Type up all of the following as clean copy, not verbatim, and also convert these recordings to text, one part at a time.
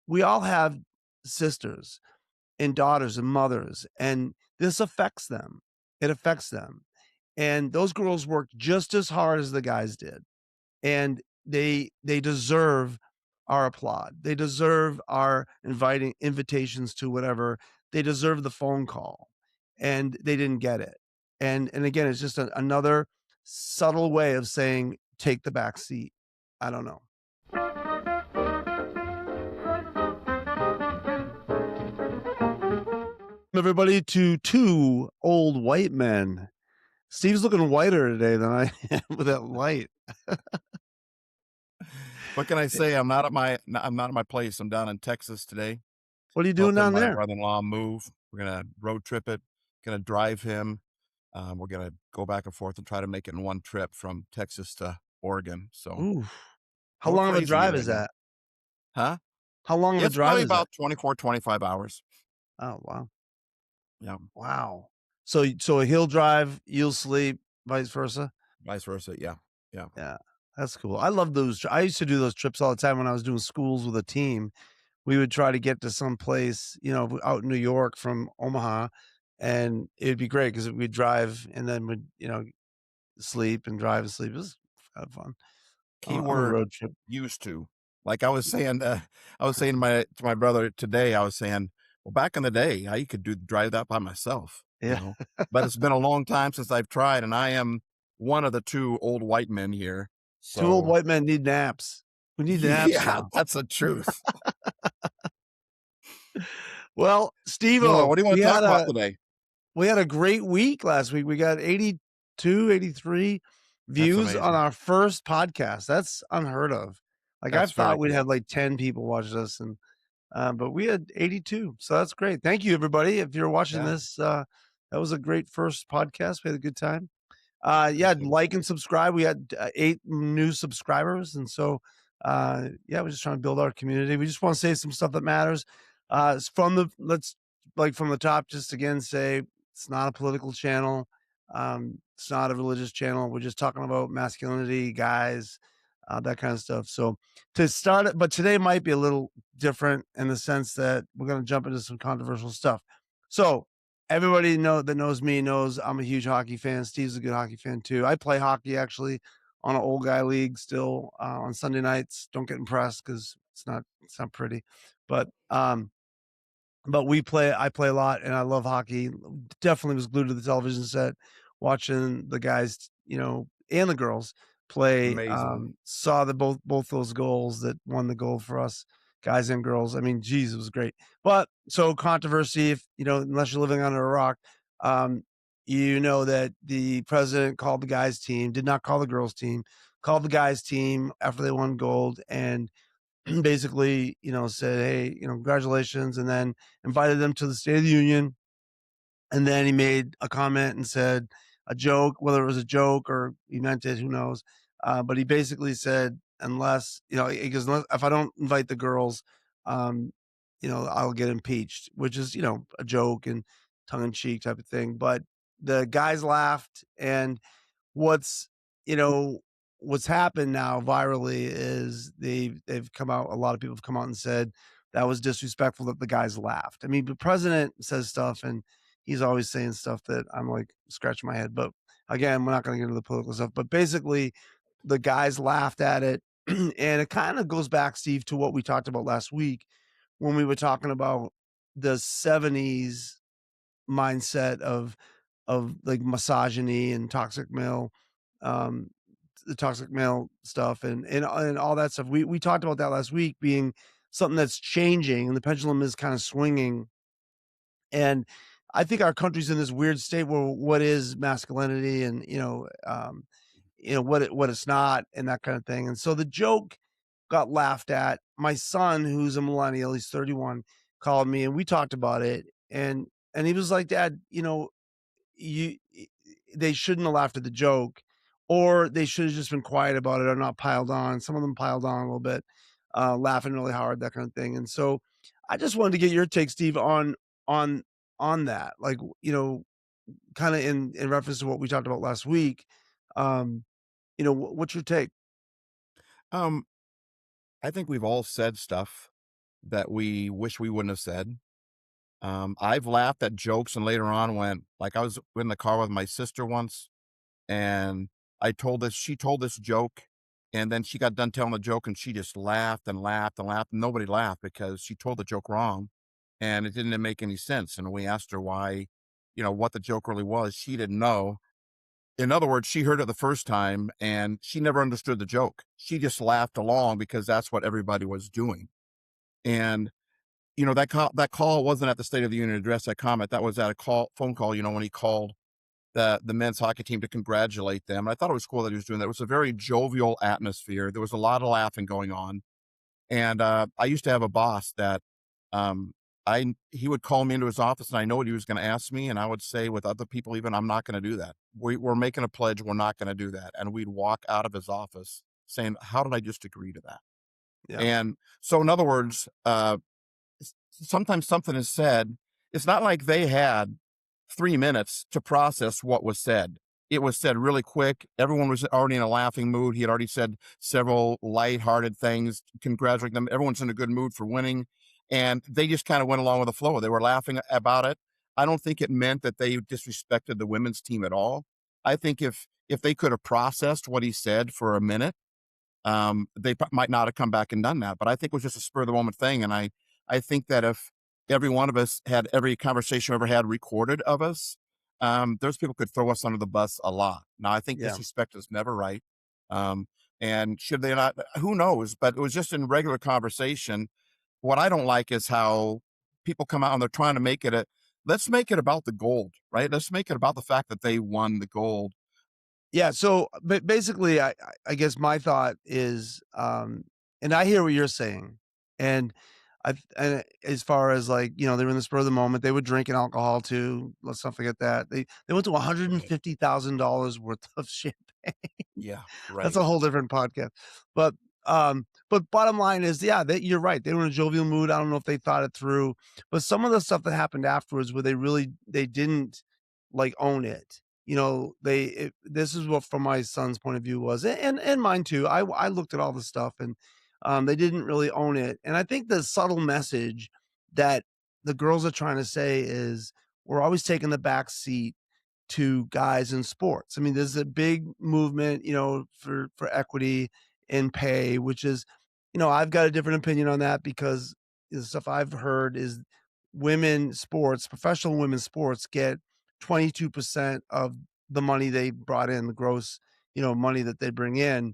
we all have sisters and daughters and mothers, and this affects them. It affects them. And those girls worked just as hard as the guys did. And they deserve our applaud. They deserve our inviting invitations to whatever. They deserve the phone call, and they didn't get it. And again, it's just another subtle way of saying, "Take the back seat." I don't know. Everybody to 2 old white men. Steve's looking whiter today than I am with that light. What can I say? I'm not at my place. I'm down in Texas today, What are you doing helping down my there? brother-in-law move. We're gonna road trip it, gonna drive him. We're gonna go back and forth and try to make it in one trip from Texas to Oregon. So Ooh. How going long of a crazy drive right is now. that? Huh? How long of a It's drive probably is that? about 24, 25 hours. Oh, wow. Yeah, Wow. So he'll drive, you'll sleep, vice versa? vice versa. Yeah, yeah. Yeah, that's cool. I love those I used to do those trips all the time when I was doing schools with a team. We would try to get to some place, out in New York from Omaha, and it'd be great because 'cause we'd drive and then we'd, sleep and drive and sleep. It was kind of fun. I'm a Keyword road trip. used to. Like I was saying to my brother today, I was saying, well, back in the day, I could drive that by myself, Yeah. but it's been a long time since I've tried, and I am one of the two old white men here. 2 old So white men need naps. We need naps yeah, now. that's the truth. Well, So Steve-O, what do you want we to talk had about a today? we had a great week last week. We got 82, 83 That's views on amazing. our first podcast. That's unheard of. Like, I That's very thought we'd cool. have, like, 10 people watch this, and, but we had 82, so that's great. Thank you, everybody. If you're watching Yeah, this, that was a great first podcast. We had a good time. Yeah, absolutely. like and subscribe. We had 8 new subscribers, and so, yeah, we're just trying to build our community. We just wanna say some stuff that matters. It's from the top, just again say, it's not a political channel. It's not a religious channel. We're just talking about masculinity, guys, that kind of stuff. So to start it, but today might be a little different in the sense that we're gonna jump into some controversial stuff. So everybody that knows me knows I'm a huge hockey fan. Steve's a good hockey fan too. I play hockey actually on an old guy league still on Sunday nights. Don't get impressed because it's not pretty, but we play. I play a lot and I love hockey. Definitely was glued to the television set watching the guys, and the girls play. Amazing. Saw the both those goals that won the gold for us, guys and girls. I mean, geez, it was great. But so controversy, if unless you're living under a rock, um, that the president called the guys team, did not call the girls team, called the guys team after they won gold, and basically, said, "Hey, congratulations," and then invited them to the State of the Union. And then he made a comment and said a joke, whether it was a joke or he meant it, who knows? But he basically said, unless, he goes, if I don't invite the girls, um, I'll get impeached, which is, a joke and tongue in cheek type of thing. But the guys laughed, and what's you know what's happened now virally is they've come out, a lot of people have come out and said that was disrespectful that the guys laughed. I mean, the president says stuff and he's always saying stuff that I'm like scratching my head. But again, we're not going to get into the political stuff, but basically the guys laughed at it. And it kind of goes back, Steve, to what we talked about last week when we were talking about the 70s mindset of like misogyny and um, the toxic male stuff and all that stuff. We talked about that last week being something that's changing and the pendulum is kind of swinging. And I think our country's in this weird state where what is masculinity and what it's not and that kind of thing. And so the joke got laughed at. My son, who's a millennial, he's 31, called me and we talked about it. And he was like, "Dad, you they shouldn't have laughed at the joke, or they should have just been quiet about it or not piled on." Some of them piled on a little bit, laughing really hard, that kind of thing. And so I just wanted to get your take, Steve, on on that. Like, kind of in reference to what we talked about last week. Um, what's your take? Um, I think we've all said stuff that we wish we wouldn't have said. I've laughed at jokes and later on went, like I was in the car with my sister once and she told this joke and then she got done telling the joke and she just laughed and laughed and laughed. And nobody laughed because she told the joke wrong and it didn't make any sense. And we asked her why, what the joke really was. She didn't know. In other words, she heard it the first time and she never understood the joke. She just laughed along because that's what everybody was doing. And that call wasn't at the State of the Union address, that comment, that was at a phone call, when he called the men's hockey team to congratulate them. I thought it was cool that he was doing that. It was a very jovial atmosphere. There was a lot of laughing going on. And I used to have a boss that um, he would call me into his office and I know what he was going to ask me. And I would say with other people, even, I'm not going to do that. We're making a pledge. We're not going to do that. And we'd walk out of his office saying, how did I just agree to that? Yeah. And so in other words, sometimes something is said. It's not like they had 3 minutes to process what was said. It was said really quick. Everyone was already in a laughing mood. He had already said several lighthearted things, congratulating them. Everyone's in a good mood for winning. And they just kind of went along with the flow. They were laughing about it. I don't think it meant that they disrespected the women's team at all. I think if they could have processed what he said for a minute, they might not have come back and done that. But I think it was just a spur of the moment thing. And I think that if every one of us had every conversation we ever had recorded of us, those people could throw us under the bus a lot. Now, I think Yeah. disrespect is never right. Um, and should they not, who knows? But it was just in regular conversation. What I don't like is how people come out and they're trying to let's make it about the gold, right? Let's make it about the fact that they won the gold. Yeah, so, but basically, I guess my thought is, and I hear what you're saying, and as far as, like, they were in the spur of the moment, they were drinking alcohol too, let's not forget that. They went to Right. $150,000 worth of champagne. Yeah. That's Right. a whole different podcast. But bottom line is, yeah, you're right. They were in a jovial mood. I don't know if they thought it through, but some of the stuff that happened afterwards where they didn't like own it. This is what from my son's point of view was, and mine too. I looked at all the stuff and they didn't really own it. And I think the subtle message that the girls are trying to say is we're always taking the back seat to guys in sports. I mean, there's a big movement, for equity in pay, which is, I've got a different opinion on that because the stuff I've heard is professional women's sports get 22% of the money they brought in, the gross, money that they bring in.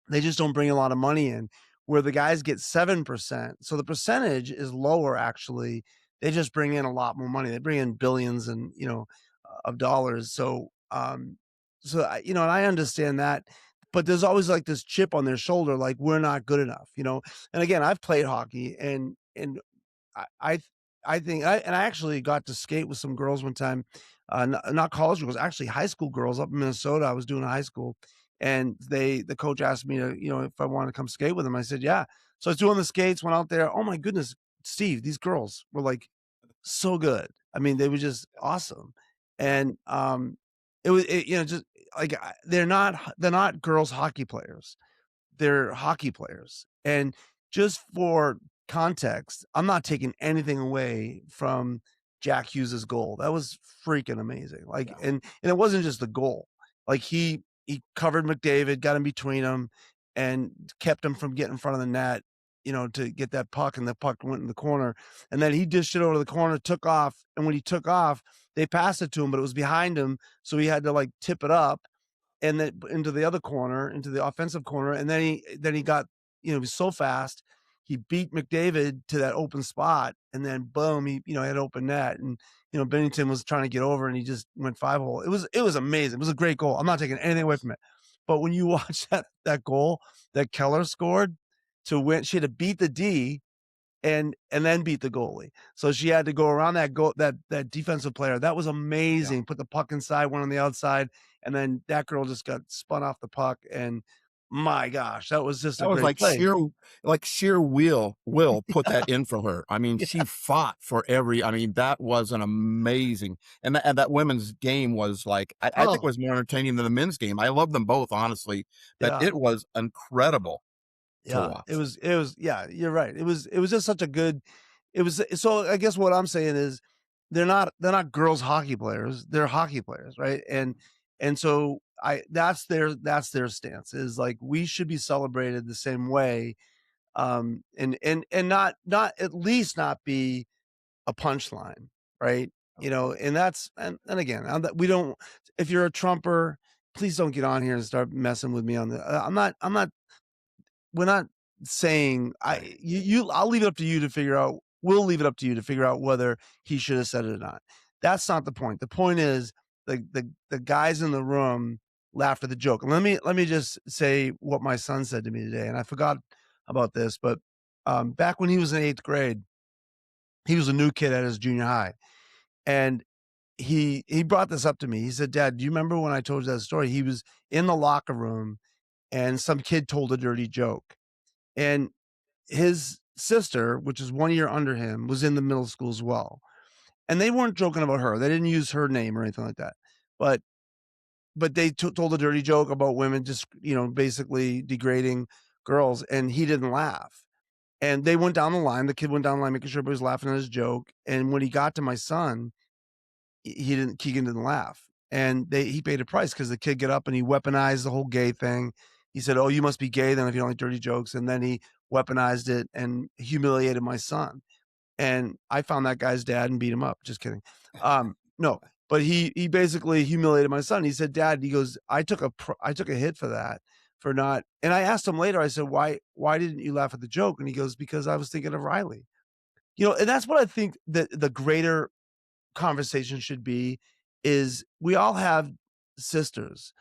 They just don't bring a lot of money in, where the guys get 7%. So the percentage is lower actually. They just bring in a lot more money. They bring in billions and, of dollars. And I understand that, but there's always like this chip on their shoulder, like we're not good enough. And again, I've played hockey and I I I think I actually got to skate with some girls one time, not college girls, actually high school girls up in Minnesota. I was doing a high school, and the coach asked me to, if I wanted to come skate with them. I said, "Yeah." So I was doing the skates, went out there. Oh my goodness, Steve, these girls were like so good. I mean, they were just awesome, and just like they're not girls hockey players, they're hockey players. And just for context, I'm not taking anything away from Jack Hughes's goal. That was freaking amazing. Like, Yeah. and it wasn't just the goal. Like he covered McDavid, got in between him, and kept him from getting in front of the net. To get that puck, and the puck went in the corner, and then he dished it over to the corner, took off, and when he took off, they passed it to him, but it was behind him, so he had to like tip it up and then into the other corner, into the offensive corner, and then he got, he was so fast, he beat McDavid to that open spot, and then boom, he, had open net, and Bennington was trying to get over, and he just went 5-hole. It was amazing. It was a great goal. I'm not taking anything away from it, but when you watch that goal that Keller scored to win, she had to beat the D and then beat the goalie. So she had to go around that defensive player. That was Yeah. amazing. Put the puck inside, one on the outside, and then that girl just got spun off the puck. And my gosh, that was just a That was great play. like sheer will put that in for her. I mean, she fought for I mean, that was an amazing, and that women's game was like, I think it Oh, was more entertaining than the men's game. I love them both, honestly, but yeah. it was incredible. to Yeah, watch. yeah, you're right. It was just such a good it was so I guess what I'm saying is they're not girls hockey players, they're hockey players, right? And so I that's their stance is like we should be celebrated the same way, and not at least not be a punchline, right? And that's and again, we don't if you're a Trumper, please don't get on here and start messing with me on the I'm not we're not saying Right. I'll leave it up to you to figure out we'll leave it up to you to figure out whether he should have said it or not. That's not the point. The point is the guys in the room laughed at the joke. And let me just say what my son said to me today, and I forgot about this, but back when he was in 8th grade, he was a new kid at his junior high. And he brought this up to me. He said, "Dad, do you remember when I told you that story?" He was in the locker room and some kid told a dirty joke. And his sister, which is 1 year under him, was in the middle school as well, and they weren't joking about her. They didn't use her name or anything like that, but they told a dirty joke about women just, basically degrading girls, and he didn't laugh. And they went down the line. The kid went down the line making sure everybody was laughing at his joke, and when he got to my son, Keegan didn't laugh, and he paid a price because the kid got up and he weaponized the whole gay thing. He said, "Oh, you must be gay then if you don't like dirty jokes," and then he weaponized it and humiliated my son. And I found that guy's dad and beat him up. Just kidding. No, but he basically humiliated my son. He said, "Dad," he goes, I took a hit for that, for not." And I asked him later. I said, "Why didn't you laugh at the joke?" And he goes, "Because I was thinking of Riley." And that's what I think that the greater conversation should be is we all have sisters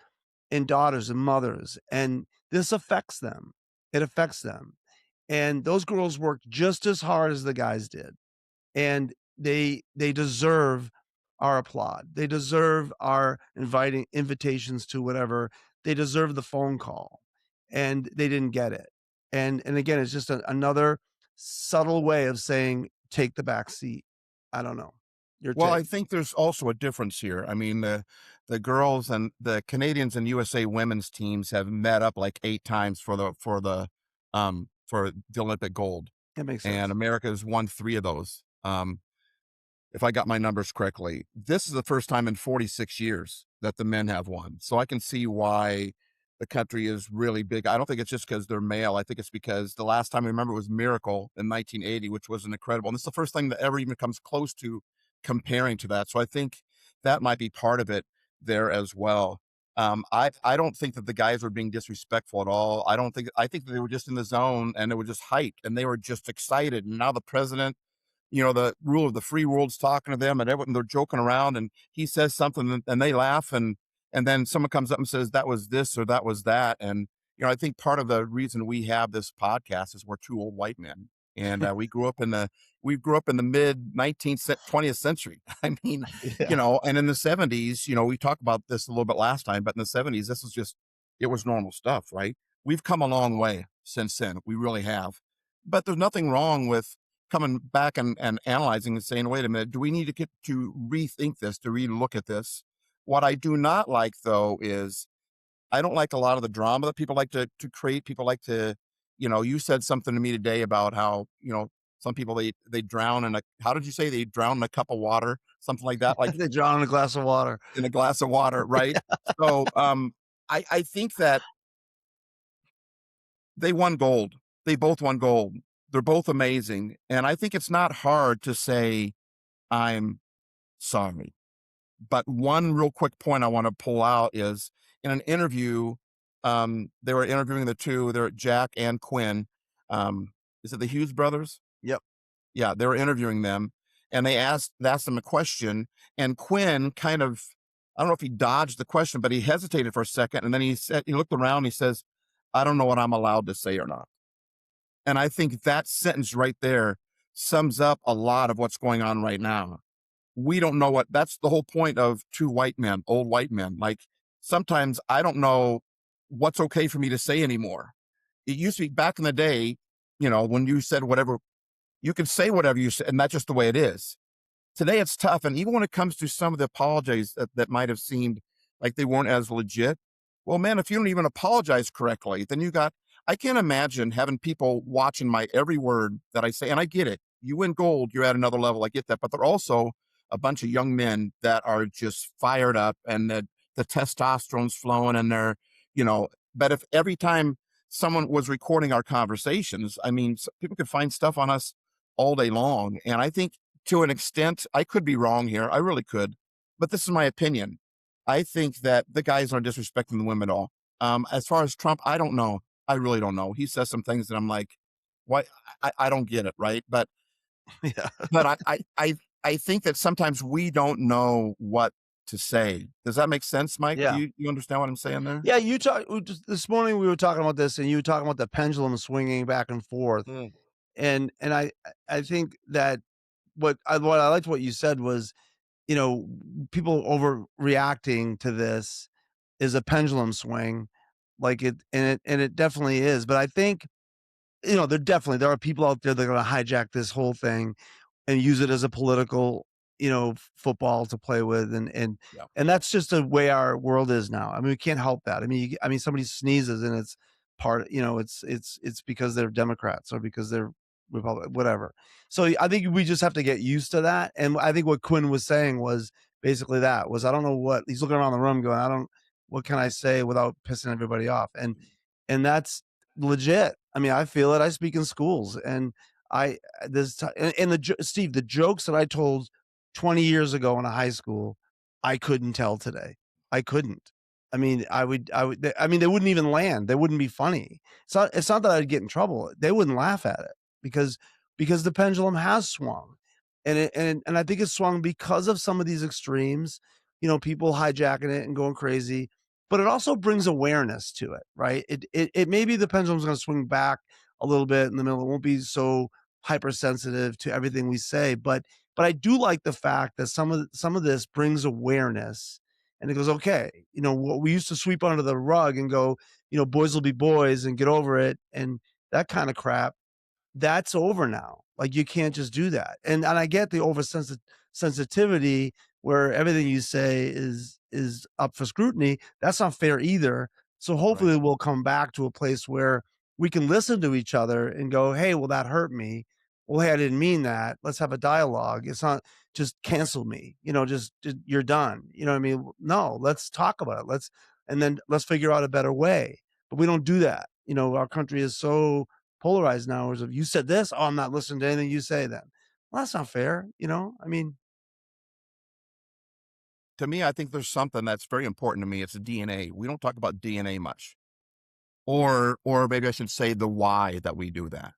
and daughters and mothers, and this affects them. It affects them. And those girls worked just as hard as the guys did. And they deserve our applaud. They deserve our inviting invitations to whatever. They deserve the phone call. And they didn't get it. And again, it's just another subtle way of saying take the back seat. I don't know. Your Well, take. I think there's also a difference here. I mean, the girls and the Canadians and USA women's teams have met up like 8 times for the Olympic gold, That makes and sense. America's won 3 of those. If I got my numbers correctly. This is the first time in 46 years that the men have won. So I can see why the country is really big. I don't think it's just because they're male. I think it's because the last time I remember was Miracle in 1980, which was an incredible. And it's the first thing that ever even comes close to comparing to that. So I think that might be part of it there as well. I don't think that the guys were being disrespectful at all. I think they were just in the zone and it was just hyped and they were just excited. And now the president, the rule of the free world's talking to them and everyone, they're joking around and he says something and they laugh and then someone comes up and says that was this or that was that. And, I think part of the reason we have this podcast is we're 2 old white men. And we grew up in the mid 19th, 20th century. I mean, Yeah. and in the 70s, we talked about this a little bit last time, but in the 70s, it was normal stuff, right? We've come a long way since then. We really have. But there's nothing wrong with coming back and analyzing and saying, wait a minute, do we need to get to rethink this, to relook at this? What I do not like though is I don't like a lot of the drama that people like to create. People like to, you said something to me today about how, some people they drown in a how did you say they drown in a cup of water? Something like that, like They drown in a glass of water. in a glass of water, right? So I think that they won gold. They both won gold. They're both amazing. And I think it's not hard to say, I'm sorry. But one real quick point I want to pull out is in an interview, they were interviewing the two, they're Jack and Quinn. Is it the Hughes brothers? Yep. Yeah, they were interviewing them and they asked them a question and Quinn kind of, I don't know if he dodged the question, but he hesitated for a second. And then he looked around, and he says, I don't know what I'm allowed to say or not. And I think that sentence right there sums up a lot of what's going on right now. We don't know that's the whole point of 2 white men, old white men. Like sometimes I don't know what's okay for me to say anymore. It used to be back in the day, when you said whatever, you can say whatever you said, and that's just the way it is. Today it's tough. And even when it comes to some of the apologies that might have seemed like they weren't as legit, well, man, if you don't even apologize correctly, then you got I can't imagine having people watching my every word that I say, and I get it. You win gold, you're at another level. I get that, but they're also a bunch of young men that are just fired up, and the testosterone's flowing, and they're, you know. But if every time someone was recording our conversations, I mean, people could find stuff on us all day long, and I think to an extent, I could be wrong here. I really could, but this is my opinion. I think that the guys aren't disrespecting the women at all. As far as Trump, I don't know. I really don't know. He says some things that I'm like, "Why?" I don't get it, right? Yeah. But I think that sometimes we don't know what to say. Does that make sense, Mike? Do Yeah. you understand what I'm saying there? Yeah, you talk just this morning we were talking about this, and you were talking about the pendulum swinging back and forth, Mm, and I think that what I liked what you said was, you know, people overreacting to this is a pendulum swing, like it definitely is, but I think, there are people out there that are gonna hijack this whole thing and use it as a political, football to play with, yeah, and that's just the way our world is now. I mean, we can't help that. I mean, somebody sneezes and it's it's because they're Democrats or because they're Republic, whatever. So I think we just have to get used to that. And I think what Quinn was saying was basically that was I don't know what he's looking around the room going, I don't what can I say without pissing everybody off? And that's legit. I mean, I feel it. I speak in schools and I this ti and Steve, the jokes that I told 20 years ago in a high school, I couldn't tell today. I couldn't. I mean, they wouldn't even land. They wouldn't be funny. It's not that I'd get in trouble. They wouldn't laugh at it because the pendulum has swung. And I think it's swung because of some of these extremes, people hijacking it and going crazy, but it also brings awareness to it, right? It maybe the pendulum's gonna swing back a little bit in the middle. It won't be so hypersensitive to everything we say, but I do like the fact that some of this brings awareness, and it goes, okay, what we used to sweep under the rug and go, boys will be boys and get over it, and that kind of crap that's over now. Like, you can't just do that. And I get the sensitivity where everything you say is up for scrutiny. That's not fair either. So right. hopefully we'll come back to a place where we can listen to each other and go, "Hey, well that hurt me. Well, hey, I didn't mean that. Let's have a dialogue. It's not just cancel me. Just you're done." You know what I mean? No, let's talk about it. Let's figure out a better way. But we don't do that. Our country is so polarized now is if you said this, oh, I'm not listening to anything you say then. Well, that's not fair, I mean, To me, I think there's something that's very important to me. It's DNA. We don't talk about DNA much, or maybe I should say the why that we do that.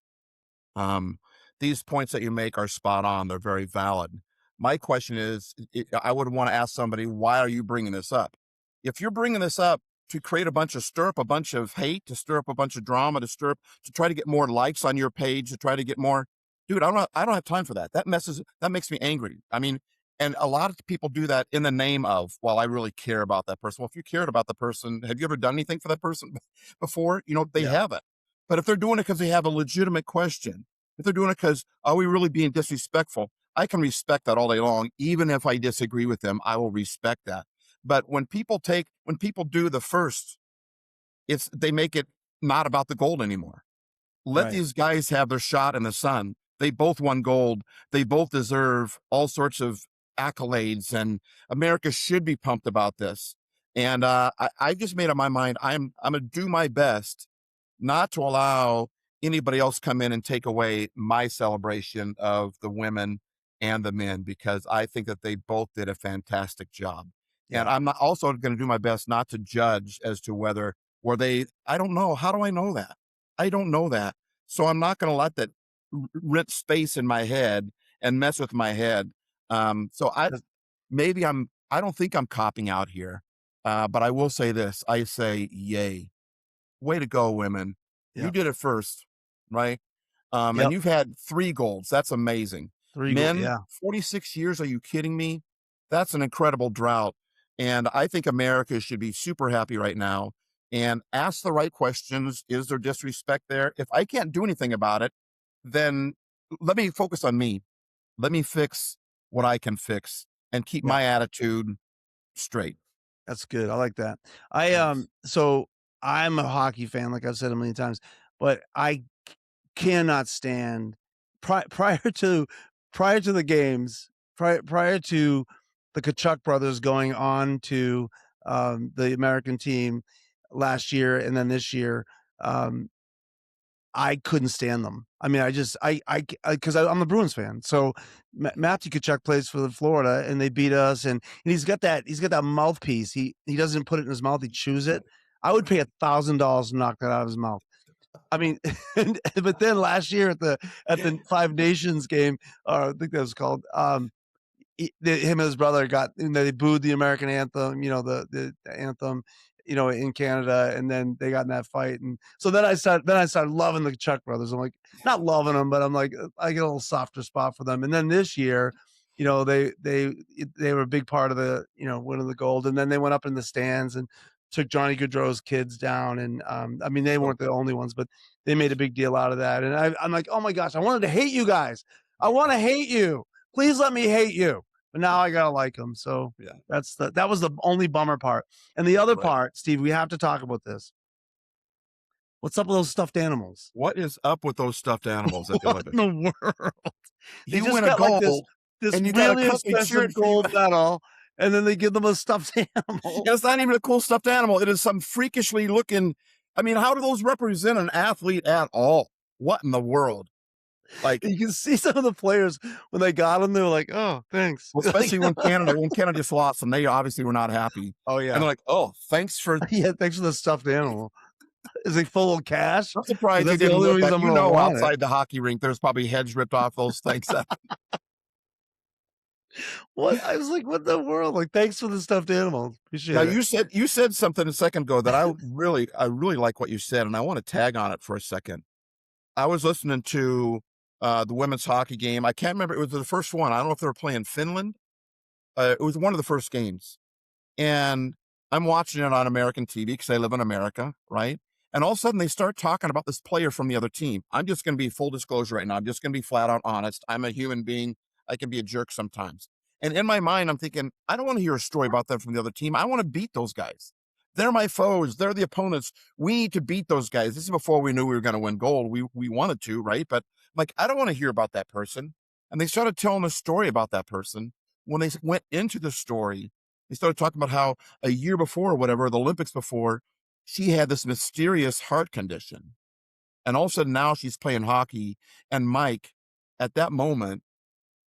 Um, these points that you make are spot on. They're very valid. My question is, I would want to ask somebody, why are you bringing this up? If you're bringing this up to create stir up a bunch of hate, to stir up a bunch of drama, to try to get more likes on your page, to try to get more, dude, I don't have time for that. That makes me angry. I mean, and a lot of people do that in the name of, well, I really care about that person. Well, if you cared about the person, have you ever done anything for that person before? They yeah, haven't. But if they're doing it because they have a legitimate question, if they're doing it because, are we really being disrespectful? I can respect that all day long. Even if I disagree with them, I will respect that. But when people do the first, they make it not about the gold anymore. Let right. these guys have their shot in the sun. They both won gold. They both deserve all sorts of accolades, and America should be pumped about this. And I just made up my mind. I'm gonna do my best not to allow anybody else come in and take away my celebration of the women and the men, because I think that they both did a fantastic job. And Yeah. I'm not also going to do my best not to judge as to whether were they. I don't know. How do I know that? I don't know that. So I'm not going to let that rent space in my head and mess with my head. So That's maybe I don't think I'm copping out here. But I will say this. I say, yay. Way to go, women. You Yep. did it first, right? And Yep. you've had 3 golds. That's amazing. 3 go Men, yeah. 46 years, are you kidding me? That's an incredible drought. And I think America should be super happy right now and ask the right questions. Is there disrespect there? If I can't do anything about it, then let me focus on me. Let me fix what I can fix and keep Yeah. my attitude straight. That's good. I like that. I Yes. so I'm a hockey fan, like I've said a million times, but I cannot stand prior to the games, prior to the Kachuk brothers going on to, the American team last year and then this year, um, I couldn't stand them. I mean, I just because I'm a Bruins fan, so Matthew Tkachuk plays for the Florida, and they beat us, and he's got that mouthpiece. He doesn't put it in his mouth; he chews it. I would pay $1,000 to knock that out of his mouth. I mean, but then last year at the Five Nations game, or I think that was called, him and his brother got, they booed the American anthem, the anthem, in Canada, and then they got in that fight, and so then I started loving the Chuck brothers. I'm like, not loving them, but I'm like, I get a little softer spot for them. And then this year, they were a big part of the, winning the gold, and then they went up in the stands and took Johnny Gaudreau's kids down, and I mean, they So weren't the only ones, but they made a big deal out of that, and I'm like, oh my gosh, I wanted to hate you guys. I want to hate you. Please let me hate you. But now I gotta like them. So yeah, that was the only bummer part. And the other right. part, Steve, we have to talk about this. What's up with those stuffed animals? What is up with those stuffed animals at the What in Olympics? the world? They You just win a got like gold, this and you got a really company cheering expensive for you. gold medal, and then they give them a stuffed animal. And it's not even a cool stuffed animal. It is some freakishly looking. I mean, how do those represent an athlete at all? What in the world? Like, You can see some of the players when they got them, they were like, "Oh, thanks." well, Like, especially when Canada just lost, and they obviously were not happy. oh And yeah. they're like, "Oh, thanks for." Yeah, thanks for the stuffed animal. Is it full of cash? I'm 'Cause surprised they that's the didn't only look reason at. I'm gonna want it. Outside the hockey rink, there's probably heads ripped off those things. What? I was like, "What the world?" Like, "Thanks for the stuffed animal. Now Appreciate it." you said something a second ago that I really like what you said, and I want to tag on it for a second. I was listening to the women's hockey game. I can't remember. It was the first one. I don't know if they were playing Finland. It was one of the first games, and I'm watching it on American TV because I live in America, right? And all of a sudden they start talking about this player from the other team. I'm just going to be full disclosure right now. I'm just going to be flat out honest. I'm a human being. I can be a jerk sometimes. And in my mind, I'm thinking, I don't want to hear a story about them from the other team. I want to beat those guys. They're my foes. They're the opponents. We need to beat those guys. This is before we knew we were going to win gold. We wanted to, right? But like, I don't want to hear about that person. And they started telling a story about that person. When they went into the story, they started talking about how a year before or whatever, the Olympics before, she had this mysterious heart condition. And all of a sudden now she's playing hockey. And Mike, at that moment,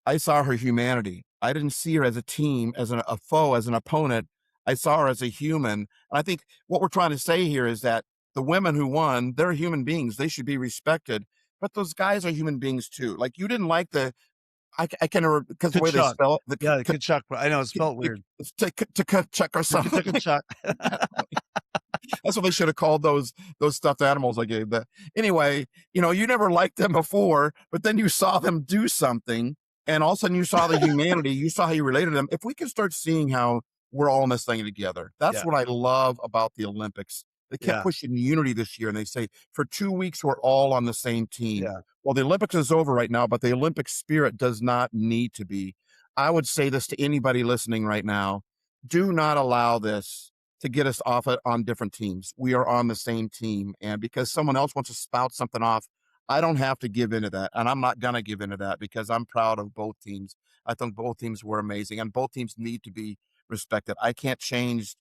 I saw her humanity. I didn't see her as a team, as a foe, as an opponent. I saw her as a human. And I think what we're trying to say here is that the women who won, they're human beings. They should be respected. But those guys are human beings too. Like you didn't like I can because the way they Kachuk. spell it, the Yeah, Kachuk. I know it's spelled to weird. check or something. Kachuk. That's what they should have called those stuffed animals I gave. That anyway, you never liked them before, but then you saw them do something, and all of a sudden you saw the humanity. You saw how you related to them. If we can start seeing how we're all in this thing together, that's Yeah, what I love about the Olympics. They kept yeah, pushing unity this year, and they say for 2 weeks we're all on the same team. yeah. Well, the Olympics is over right now, but the Olympic spirit does not need to be. I would say this to anybody listening right now: do not allow this to get us off on different teams. We are on the same team. And because someone else wants to spout something off, I don't have to give into that. And I'm not going to give into that because I'm proud of both teams. I think both teams were amazing and both teams need to be respected. I can't change.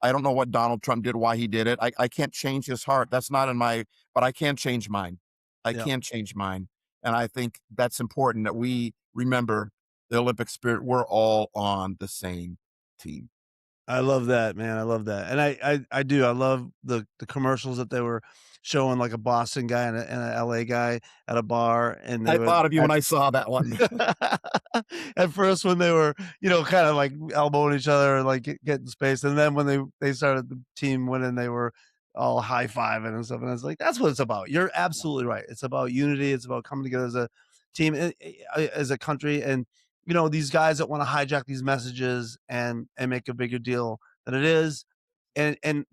I don't know what Donald Trump did, why he did it. I can't change his heart. That's not in my, but I can change mine. I Yeah. can change mine. And I think that's important that we remember the Olympic spirit. We're all on the same team. I love that, man. I love that. And I do. I love the commercials that they were showing, like a Boston guy and a LA guy at a bar, and they I would thought of you when I saw that one. at first when they were, kind of like elbowing each other and like getting space, and then when they started the team winning, they were all high fiving and stuff. And it's like that's what it's about. You're absolutely right. It's about unity. It's about coming together as a team, as a country, and these guys that want to hijack these messages and make a bigger deal than it is, and and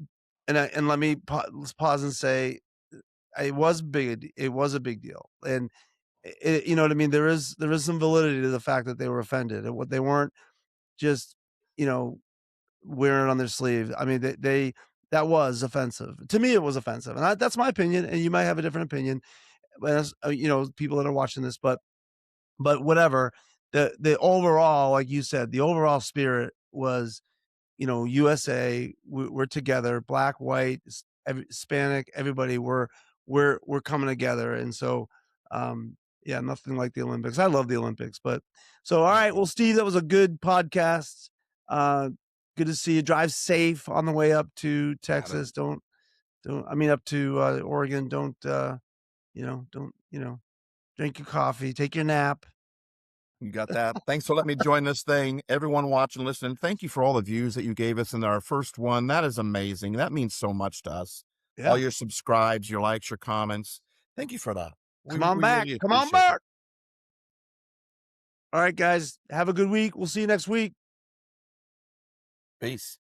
and let me let's pause and say it was big. It was a big deal, and you know what I mean? There is some validity to the fact that they were offended and what they weren't just, you know, wearing it on their sleeve. I mean, they that was offensive. To me, it was offensive, and that's my opinion, and you might have a different opinion, as people that are watching this, but whatever. The overall, like you said, the overall spirit was, USA, we're together, black, white, Hispanic, everybody, we're coming together, and so, yeah, nothing like the Olympics. I love the Olympics, but so all Me right, too. well, Steve, that was a good podcast. Uh, Good to see you. Drive safe on the way up to Got it. Texas. Don't I mean up to Oregon. Don't drink your coffee, take your nap. You got that. Thanks for letting me join this thing. Everyone watching, listening, thank you for all the views that you gave us in our first one. That is amazing. That means so much to us. All Yeah, your subscribes, your likes, your comments. Thank you for that. come We on we back. really Come on appreciate it. back. All right, guys, have a good week. We'll see you next week. Peace.